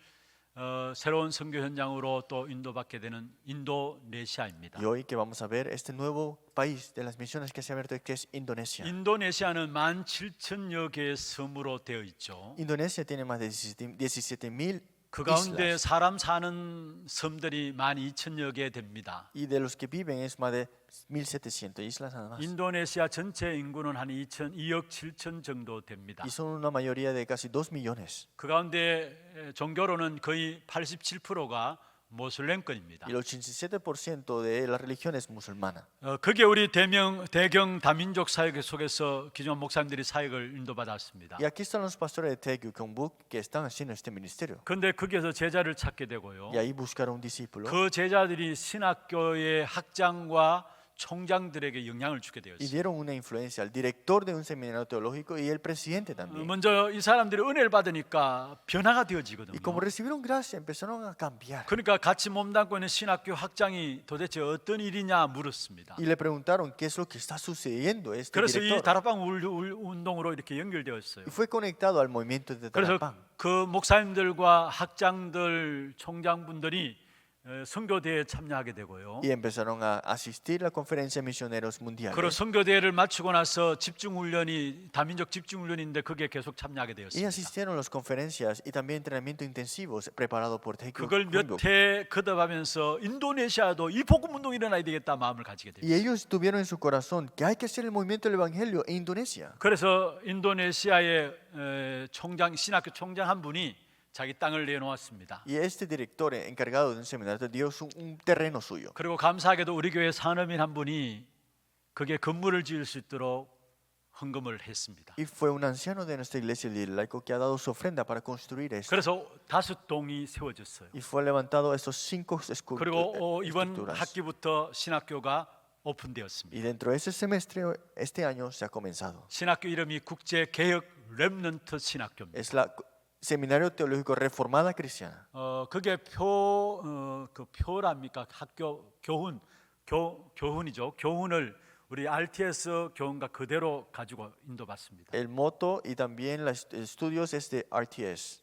새로운 선교 현장으로 또 인도받게 되는 인도네시아입니다. Y hoy que vamos a ver este nuevo país de las misiones que se ha abierto, que es Indonesia. 인도네시아는 17,000여 개의 섬으로 되어 있죠. Indonesia tiene más de 17.000 그 가운데 islas. 사람 사는 섬들이 12,000여 개 됩니다. Y de los que viven es más de 1.700 islas nada más. 인도네시아 전체 인구는 한 2억 7천 정도 됩니다. Y son una mayoría de casi 2 millones. 그 가운데 종교로는 거의 87%가 모슬렘권입니다. Y el 87% de la religión es musulmana. 그게 우리 대경 다민족 사역 속에서 기존 목사님들이 사역을 인도받았습니다. Y aquí están los pastores de Taekwondo Kongbuk que están haciendo este ministerio. 그런데 거기에서 제자를 찾게 되고요. Y ahí buscaron un discípulo. 그 제자들이 신학교의 학장과 총장들에게 영향을 주게 Y 되었습니다. dieron una influencia al director de un seminario teológico y el presidente también. 먼저 이 사람들이 은혜를 받으니까 변화가 되어지거든요. Y como recibieron gracia, empezaron a cambiar. 그러니까 같이 몸담고 있는 신학교 학장이 도대체 어떤 일이냐 물었습니다. Y le preguntaron qué es lo que está sucediendo a este 그래서 이 director. 다락방 운동으로 이렇게 연결되었어요. Y fue conectado al movimiento de 그래서 Tarapán. 그 목사님들과 학장들, 총장분들이 선교대회에 참여하게 되고요. Y empezaron a asistir a la conferencia de misioneros 그리고 mundiales. 선교대회를 마치고 나서 집중훈련이 다민족 집중훈련인데 그게 계속 참여하게 Y 되었습니다. asistieron a las conferencias y también entrenamiento intensivos preparado por Taekwondo 그걸 몇 Kongbuk. 해 거듭하면서 인도네시아도 이 복음 운동이 일어나야 되겠다 마음을 가지게 Y 됩니다. ellos tuvieron en su corazón que hay que hacer el movimiento del evangelio en Indonesia. 그래서 인도네시아의 총장, 신학교 총장 한 분이 자기 땅을 내놓았습니다. Y este director encargado de un seminario dio un terreno suyo. 그리고 감사하게도 우리 교회 산업인 한 분이 그게 건물을 지을 수 있도록 헌금을 했습니다. Y fue un anciano de nuestra iglesia el laico que ha dado su ofrenda para construir esto. 그래서 5동이 세워졌어요. Y fue levantado estos 5 그리고 이번 estructuras. 학기부터 신학교가 오픈되었습니다. Y dentro de ese semestre, este año se ha comenzado. 신학교 이름이 국제개혁 렘넌트 신학교입니다. Es la Seminario Teológico Reformada Cristiana. 그게 그 표랍니까? 학교 교훈이죠. 교훈을 우리 RTS 교훈과 그대로 가지고 인도받습니다. El moto y también los estudios es de RTS.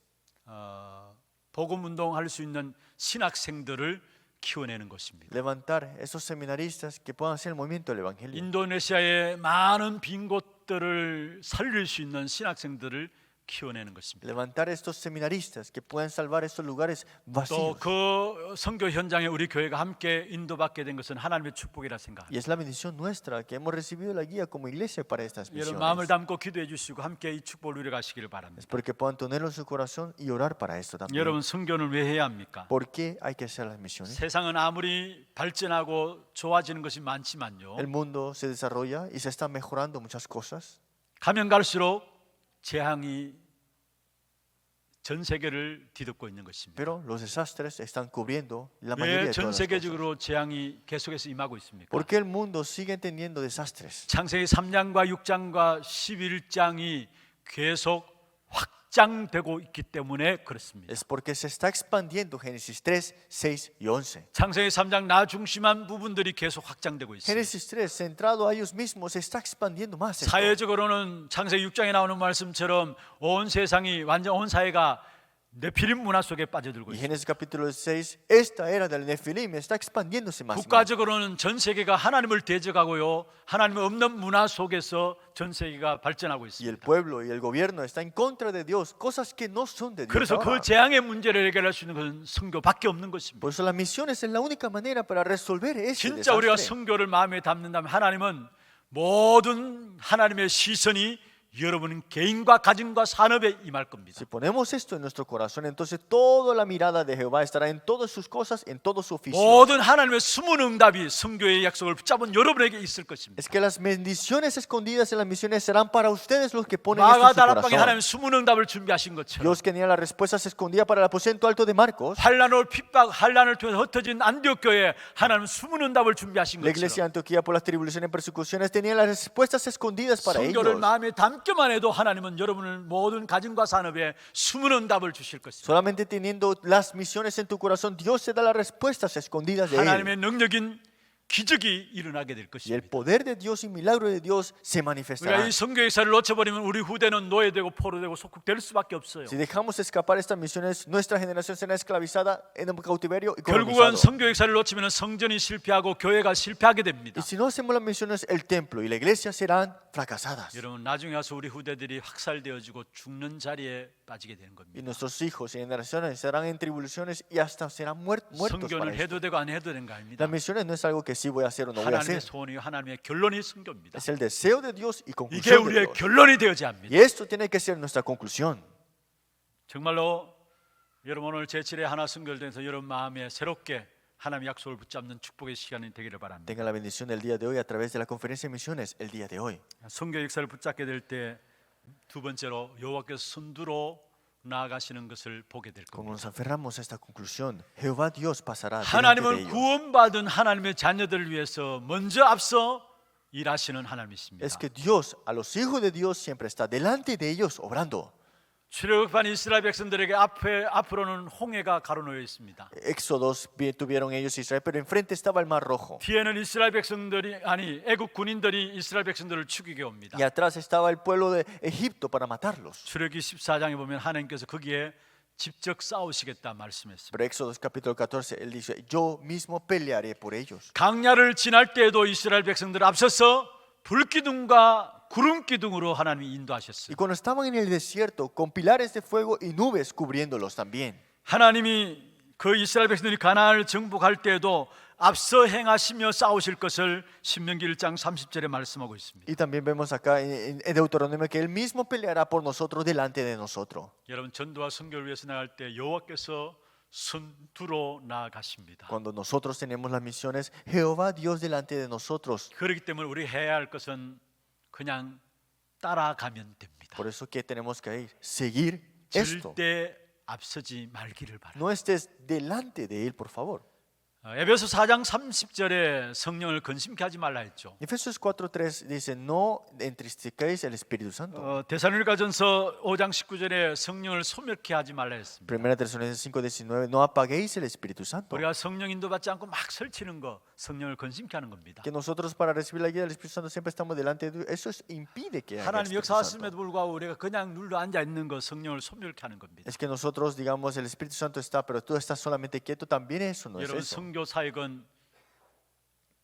복음 운동할 수 있는 신학생들을 키워내는 것입니다. Levantar esos seminaristas que puedan hacer el movimiento del evangelio. 인도네시아의 많은 빈 곳들을 살릴 수 있는 신학생들을 키워내는 것입니다. Levantar estos seminaristas que puedan salvar estos lugares 또 vacíos. 그 선교 현장에 우리 교회가 함께 인도받게 된 것은 하나님의 축복이라 Y 생각합니다. es la bendición nuestra que hemos recibido la guía como iglesia para estas 여러분 마음을 misiones. 담고 기도해 주시고 함께 이 축복을 누려 가시기를 바랍니다. Espero que puedan tenerlo en su corazón y orar para esto también. 여러분 선교는 왜 해야 합니까? ¿Por qué hay que hacer las misiones? 세상은 아무리 발전하고 좋아지는 것이 많지만요. El mundo se desarrolla y se están mejorando muchas cosas. 가면 갈수록 재앙이 전 세계를 뒤덮고 있는 것입니다. Pero los desastres están cubriendo la mayoría 왜 de 전 todas las cosas. 세계적으로 재앙이 계속해서 임하고 있습니까? ¿Por qué el mundo sigue teniendo desastres? 창세기 3장과 6장과 11장이 계속 확장되고 있기 때문에 그렇습니다. Es porque se está expandiendo Génesis 3, 6 y 11. 창세기 3장 나 중심한 부분들이 계속 확장되고 있습니다. Génesis 3, centrado a ellos mismos, se está expandiendo más. esto. 사회적으로는 창세기 6장에 나오는 말씀처럼 온 세상이 완전 온 사회가 네피림 문화 속에 빠져들고 Y 있습니다. Génesis capítulo 6, esta era del Nefilim está expandiéndose más. y más. 국가적으로는 전 세계가 하나님을 대적하고요, 하나님 없는 문화 속에서 전 세계가 발전하고 Y el 있습니다. pueblo y el gobierno está en contra de Dios, cosas que no son de Dios. 그래서 ahora. 그 재앙의 문제를 해결할 수 있는 것은 선교밖에 없는 것입니다. Por eso las misiones es la única manera para resolver ese 진짜 우리가 desastre. 선교를 마음에 담는다면 하나님은 모든 하나님의 시선이 여러분 개인과 가정과 산업에 임할 겁니다. Si ponemos esto en nuestro corazón, entonces toda la mirada de Jehová estará en todas sus cosas, en todo su oficio. 모든 하나님의 숨은 응답이 선교의 약속을 붙잡은 여러분에게 있을 것입니다. Es que las bendiciones escondidas en las misiones serán para ustedes los que ponen esto en 마가 su 다락방에 corazón. 하나님 숨은 응답을 준비하신 것처럼 Dios que tenía las respuestas escondidas para el aposento alto de Marcos. 환란을 핍박 환란을 통해 흩어진 안디옥 교회에 하나님 숨은 응답을 준비하신 La iglesia de 것처럼 Antioquía por las tribulaciones y persecuciones tenía las respuestas escondidas para 선교를 ellos. 마음에 담기만 해도 하나님은 여러분을 모든 가정과 산업에 숨은 응답을 주실 것입니다. Solamente teniendo las misiones en tu corazón, Dios te da las respuestas escondidas de Él. 하나님의 능력인 기적이 일어나게 될 Y el 것입니다. poder de Dios y milagro de Dios se 우리가 manifestarán. 이 선교 역사를 놓쳐버리면 우리 후대는 노예되고 포로되고 속국될 수밖에 없어요. Si dejamos escapar estas misiones, nuestra generación será esclavizada en el cautiverio y 결국은 colonizado. 선교 역사를 놓치면 성전이 실패하고 교회가 실패하게 됩니다. Y si no hacemos las misiones, el templo y la iglesia serán fracasadas. 여러분 나중에 와서 우리 후대들이 학살되어지고 죽는 자리에 빠지게 되는 Y 겁니다. nuestros hijos y generaciones estarán en tribulaciones y hasta serán muertos para 선교는 esto. 해도 되고 안 해도 되는 거 아닙니다. Las misiones no es algo que sí voy a hacer o no voy a 하나님의 hacer. 소원이요 하나님의 결론이 선교입니다. Es el deseo de Dios y 이게 conclusión de 우리의 Dios. 결론이 되어야 합니다. Y esto tiene que ser nuestra conclusión. 정말로 여러분 오늘 제7회 하나 선교를 통해서 여러분 마음에 새롭게 하나님의 약속을 붙잡는 축복의 시간이 되기를 바랍니다. Tengan la bendición del día de hoy a través de la conferencia de misiones el día de hoy. 선교 역사를 붙잡게 될 때 두 번째로 여호와께서 선두로 나아가시는 것을 보게 될 Como 겁니다. nos aferramos a esta conclusión, Jehová Dios pasará delante de 하나님은 ellos. 구원받은 하나님의 자녀들을 위해서 먼저 앞서 일하시는 하나님이십니다. Es que Dios, a los hijos de Dios, siempre está delante de ellos obrando. 출애굽한 이스라엘 백성들에게 앞으로는 홍해가 가로놓여 있습니다. Éxodos tuvieron ellos Israel, pero enfrente estaba el Mar Rojo. 뒤에는 이스라엘 백성들이 애국 군인들이 이스라엘 백성들을 죽이게 옵니다. Y atrás estaba el pueblo de Egipto para matarlos. 출애굽기 14장에 보면 하나님께서 거기에 직접 싸우시겠다 말씀했습니다. Pero Éxodos capítulo 14, él dice, yo mismo pelearé por ellos. 강야를 지날 때에도 이스라엘 백성들 앞서서 불기둥과 구름 기둥으로 하나님이 인도하셨어요. Y cuando estaban en el desierto, con pilares de fuego y nubes cubriéndolos también. 하나님이 그 이스라엘 백성들이 가나안을 정복할 때에도 앞서 행하시며 싸우실 것을 신명기 1장 30절에 말씀하고 있습니다. Y también vemos acá en Deuteronomio que él mismo peleará por nosotros delante de nosotros. 여러분 전도와 선교를 위해서 나갈 때 여호와께서 선두로 나아가십니다. Cuando nosotros tenemos las misiones, Jehová Dios delante de nosotros. 그렇기 때문에 우리 해야 할 것은 그냥 따라가면 됩니다. Por eso que tenemos que ir, seguir esto. 절대 앞서지 말기를 바랍니다. No estés delante de él, por favor. 에베소 4장 30절에 성령을 근심케 하지 말라 했죠. Efesios 4:3 dice, no entristezcáis el Espíritu Santo. 데살로니가전서 5장 19절에 성령을 소멸케 하지 말라 했습니다. Primera Tesalonicenses 5:19, no apaguéis el Espíritu Santo. 우리가 성령 인도받지 않고 막 설치는 거 성령을 근심케 하는 겁니다. Que nosotros para recibir la guía del Espíritu Santo siempre estamos delante de Dios. Eso impide que haya 하나님 Espíritu 역사하심에도 Santo. 불구하고 우리가 그냥 눌러 앉아 있는 거 성령을 소멸케 하는 겁니다. Es que nosotros digamos el Espíritu Santo está, pero tú estás solamente quieto, también eso no es 여러분 eso. 선교 사역은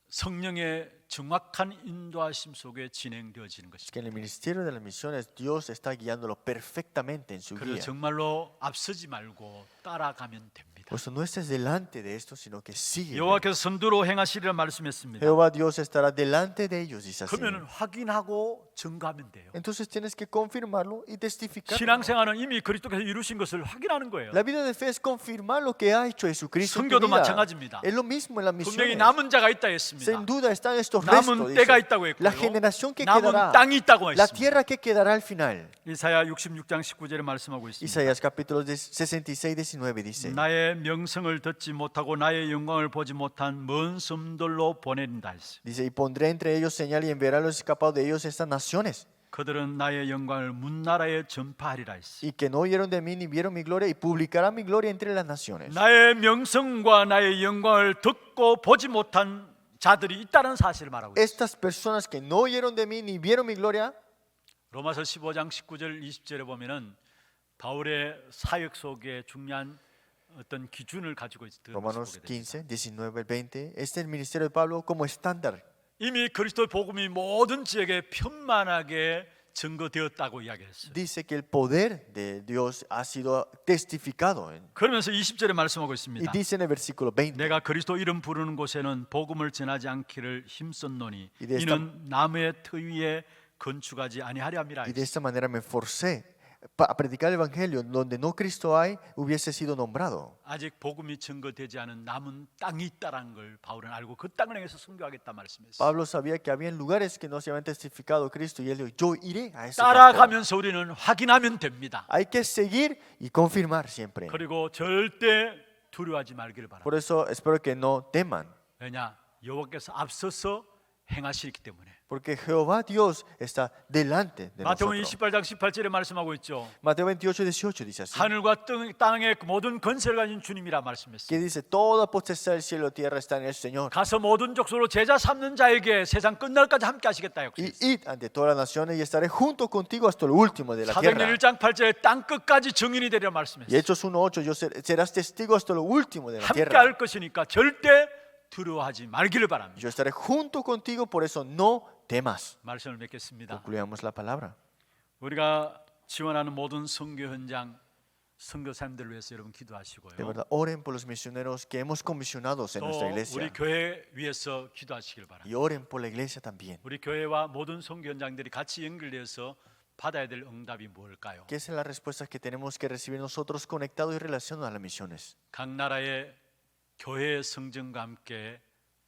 성령의 정확한 인도하심 속에 진행되어지는 Es 것입니다. que en el ministerio de las misiones Dios está guiándolo perfectamente en su 그래서 guía. 정말로 앞서지 말고 따라가면 됩니다. Por eso no estés delante de esto, sino que sigue. 여호와께서 선두로 행하시리라 말씀했습니다. Jehová Dios estará delante de ellos, dice así. 그러면 확인하고 증거하면 돼요. Entonces tienes que confirmarlo y testificarlo. 신앙생활은 이미 그리스도께서 이루신 것을 확인하는 거예요. La vida de fe es confirmar lo que ha hecho Jesucristo en tu 선교도 vida. 마찬가지입니다. Es lo mismo en las 분명히 misiones. 남은 자가 있다 했습니다. Sin duda están estos 남은 restos. 때가 dice. 있다고 했고요. La generación que 남은 quedará. 땅이 있다고 La 했습니다. tierra que quedará al final. 이사야 66장 19절에 말씀하고 있습니다. Isaías capítulo 66, 19 dice. 나의 명성을 듣지 못하고 나의 영광을 보지 못한 먼 섬들로 보낸다 했어요. Dice, y pondré entre ellos señal y enviaré a los escapados de ellos estas naciones. 그들은 나의 영광을 문나라에 전파하리라 했어요. Y que no oyeron de mí ni vieron mi gloria y publicarán mi gloria entre las naciones. 나의 명성과 나의 영광을 듣고 보지 못한 자들이 있다는 사실을 말하고 있어요. Estas personas que no oyeron de mí ni vieron mi gloria. 로마서 15장 19절 20절에 보면은 바울의 사역 속에 중요한 어떤 기준을 가지고 있는 것을 Romanos 보게 됩니다. 15, 19, 20. Este es el ministerio de Pablo como estándar. 이미 그리스도의 복음이 모든 지역에 편만하게 증거되었다고 이야기했어요. Dice que el poder de Dios ha sido testificado. 그러면서 20절에 말씀하고 Y 있습니다. dice en el versículo 20. 내가 그리스도 이름 부르는 곳에는 복음을 전하지 않기를 힘썼노니 Y de esta- 이는 나무의 터 위에 건축하지 아니하려 함이라. Y de esta manera me forcé a predicar el evangelio donde no Cristo hay hubiese sido nombrado. 아직 복음이 증거되지 않은 남은 땅이 있다라는 걸 바울은 알고 그 땅을 향해서 선교하겠다 말씀했어요. Pablo sabía que había lugares que no se habían testificado Cristo y él dijo, yo iré a ese campo. 따라가면서 우리는 확인하면 됩니다. Hay que seguir y confirmar siempre. 그리고 절대 두려워하지 말기를 바랍니다. Por eso espero que no teman. 왜냐? 여호와께서 앞서서 행하시기 때문에. Porque Jehová Dios está delante de 마태복음 nosotros. 28장 18절에 말씀하고 있죠. Mateo 28:18 dice así. 하늘과 땅의 모든 권세를 가진 주님이라 말씀했습니다. Que dice, toda potestad del cielo y tierra está en el Señor. 가서 모든 족속으로 제자 삼는 자에게 세상 끝날까지 함께 하시겠다. Y 역시. id ante todas las naciones y estaré junto contigo hasta lo último de la 사도행전 tierra. 1장 8절에 땅 끝까지 증인이 되리라 Y 말씀했어요. Hechos 1:8, serás testigo hasta lo último de la 함께 tierra. 할 것이니까 절대 두려워하지 말기를 바랍니다. Yo estaré junto contigo, por eso no temas. 말씀을 맺겠습니다. Concluyamos la palabra. 우리가 지원하는 모든 선교 현장 선교사님들을 위해서 여러분 De 기도하시고요. verdad, oren por los misioneros que hemos comisionados en 또 nuestra 우리 iglesia. 교회 위해서 기도하시길 바랍니다. Y oren por la iglesia también. 우리 교회와 모든 선교 현장들이 같이 연결되어서 받아야 될 응답이 뭘까요? ¿Qué es la respuesta que tenemos que recibir nosotros conectados y relacionados a las misiones? 각 나라의 교회의 성전과 함께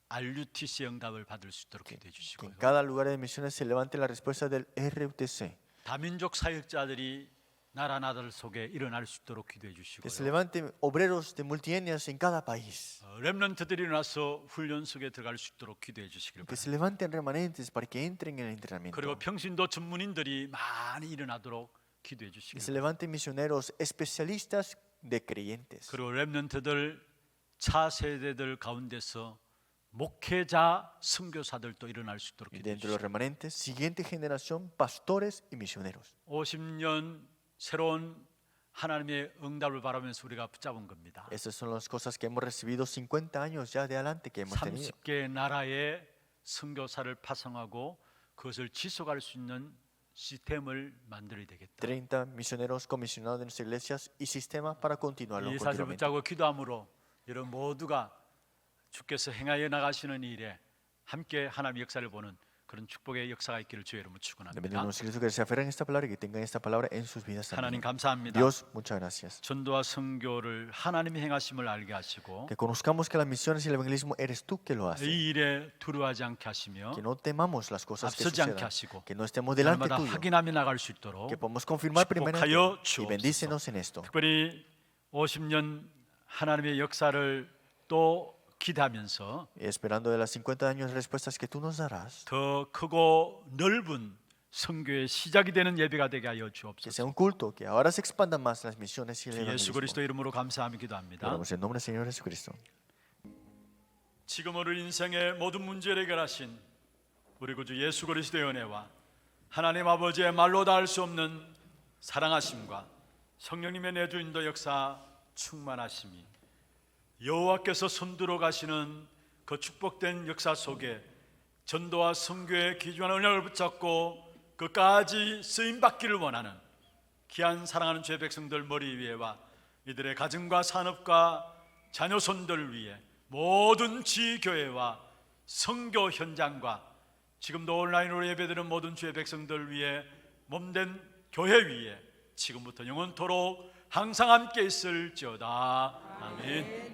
RUTC 응답을 받을 수 있도록 기도해 Que 주시고요. en cada lugar de misiones se levante la respuesta del RUTC. 다민족 사역자들이 나라 나들 속에 일어날 수 있도록 기도해 Que se 주시고요. levanten obreros de multietnias en cada país. 렘넌트들이 일어나서 훈련 속에 들어갈 수 있도록 기도해 주시길 Que se 바랍니다. levanten remanentes para que entren en el entrenamiento. 그리고 평신도 전문인들이 많이 일어나도록 기도해 Que 주시길 se 바랍니다. levanten misioneros especialistas de creyentes. 그리고 렘넌트들 차세대들 가운데서 목회자 선교사들도 일어날 수 있도록 Y 기도해 dentro de los 주시길 remanentes, siguiente generación, pastores y misioneros. 50년 새로운 하나님의 응답을 바라면서 우리가 붙잡은 겁니다. Estas son las cosas que hemos recibido 50 años ya de adelante que hemos tenido. 30개 나라의 선교사를 파송하고 그것을 지속할 수 있는 시스템을 만들어야 되겠다. 30 misioneros comisionados de nuestras iglesias y sistemas para continuarlo 이 사실을 continuamente. 붙잡고 기도함으로 여러분 모두가 주께서 행하여 나가시는 일에 함께 하나님의 역사를 보는 그런 축복의 역사가 있기를 주의 이름으로 축원합니다. Dependemos de Cristo que se aferren a esta palabra y que tengan esta palabra en sus vidas 하나님 también. 감사합니다. Dios, muchas gracias. 전도와 선교를 하나님이 행하심을 알게 하시고 Que conozcamos que las misiones y el evangelismo eres tú que lo haces. 이 일에 두려워하지 않게 하시며 Que no temamos las cosas que 앞서지 않게 sucedan. 하시고 Que no estemos delante 날마다 tuyo. 확인하며 나갈 수 있도록 Que podamos confirmar primeramente 축복하여 y 주옵소서. bendícenos en esto. 특별히 50년 하나님의 역사를 또 기대하면서 Y esperando de las 50 años respuestas que tú nos darás. 더 크고 넓은 선교의 시작이 되는 예배가 되게 하여 Que 주옵소서. sea un culto, que ahora se expandan más las misiones y el 주 예수 evangelismo. 그리스도 이름으로 감사하며 기도합니다. Oramos en nombre del Señor Jesucristo. 지금 우리 인생의 모든 문제를 해결하신 우리 구주 예수 그리스도의 은혜와 하나님 아버지의 말로 다 할 수 없는 사랑하심과 성령님의 내주인도 역사 충만하심이 여호와께서 손들어 가시는 그 축복된 역사 속에 전도와 선교의 귀중한 언약을 붙잡고 끝까지 쓰임 받기를 원하는 귀한 사랑하는 죄 백성들 머리 위에와 이들의 가정과 산업과 자녀손들 위해 모든 지교회와 선교 현장과 지금도 온라인으로 예배드리는 모든 주의 백성들 위해 몸된 교회 위에 지금부터 영원토록 항상 함께 있을지어다. 아멘.